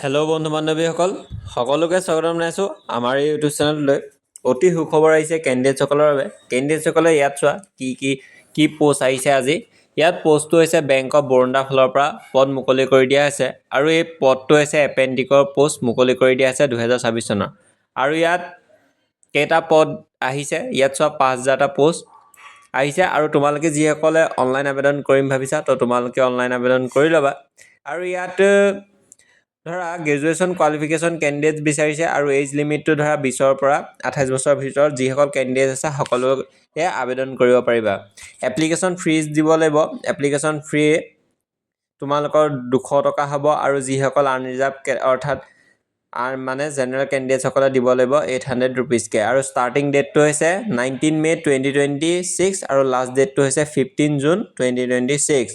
Hello' বন্ধু বান্ধৱীসকল, সকলোকে স্বাগতম জনাইছোঁ আমাৰ এই ইউটিউব চেনেললৈ। অতি সুখবৰ আহিছে কেণ্ডিডেটসকলৰ বাবে। কেণ্ডিডেটসকলে ইয়াত চোৱা কি পষ্ট আহিছে আজি। ইয়াত পষ্টটো হৈছে বেংক অফ বৰোদাৰ ফালৰ পৰা পদ মুকলি কৰি দিয়া হৈছে আৰু এই পদটো হৈছে এপেণ্ডিকৰ পষ্ট মুকলি কৰি দিয়া হৈছে 2026 চনৰ। আৰু ইয়াত কেইটা পদ আহিছে, ইয়াত চোৱা 5000টা পষ্ট আহিছে। আৰু তোমালোকে যিসকলে অনলাইন আবেদন কৰিম ভাবিছা তো তোমালোকে অনলাইন আবেদন কৰি ল'বা। আৰু ইয়াত ধৰা গ্ৰেজুৱেশ্যন কোৱালিফিকেশ্যন কেণ্ডিডেট বিচাৰিছে আৰু এজ লিমিটটো ধৰা 20ৰ পৰা 28 বছৰৰ ভিতৰত যিসকল কেণ্ডিডেট আছে সকলোৱে আবেদন কৰিব পাৰিবা। এপ্লিকেশ্যন ফিজ দিব লাগিব। এপ্লিকেশ্যন ফ্ৰী তোমালোকৰ 200 টকা হ'ব আৰু যিসকল আনৰিজাৰ্ভ অৰ্থাৎ মানে জেনেৰেল কেণ্ডিডেটসকলে দিব লাগিব 800 ৰুপিজকৈ। আৰু ষ্টাৰ্টিং ডেটটো হৈছে 19 মে 2026 আৰু লাষ্ট ডেটটো হৈছে 15 জুন 2026,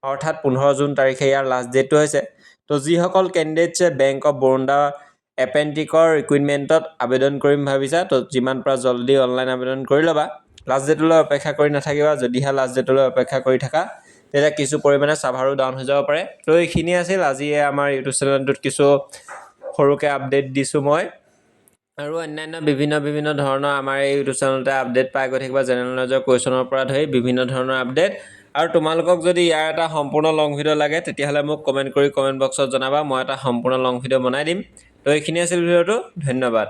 অৰ্থাৎ 15 জুন তাৰিখে ইয়াৰ লাষ্ট ডেটটো হৈছে। তো যিসকল কেণ্ডিডেটছে বেংক অফ বৰোদা এপেণ্ডিকৰ ৰিকুইৰমেণ্টত আবেদন কৰিম ভাবিছা তো যিমান পৰা জল্দি অনলাইন আবেদন কৰি ল'বা। লাষ্ট ডেটলৈ অপেক্ষা কৰি নাথাকিবা। যদিহে লাষ্ট ডেটলৈ অপেক্ষা কৰি থাকা তেতিয়া কিছু পৰিমাণে চাৰ্ভাৰো ডাউন হৈ যাব পাৰে। তো এইখিনি আছিল আজি আমাৰ ইউটিউব চেনেলটোত কিছু সৰুকৈ আপডেট দিছোঁ মই। আৰু অন্যান্য বিভিন্ন ধৰণৰ আমাৰ এই ইউটিউব চেনেলতে আপডেট পাই গৈ থাকিবা। জেনেৰেল নলেজৰ কুৱেশ্যনৰ পৰা ধৰি বিভিন্ন ধৰণৰ আপডেট। আৰু তোমালোকক যদি ইয়াৰ এটা সম্পূৰ্ণ লং ভিডিঅ' লাগে তেতিয়াহ'লে মোক কমেণ্ট বক্সত জনাবা, মই এটা সম্পূৰ্ণ লং ভিডিঅ' বনাই দিম। তো এইখিনি আছিল ভিডিঅ'টো। ধন্যবাদ।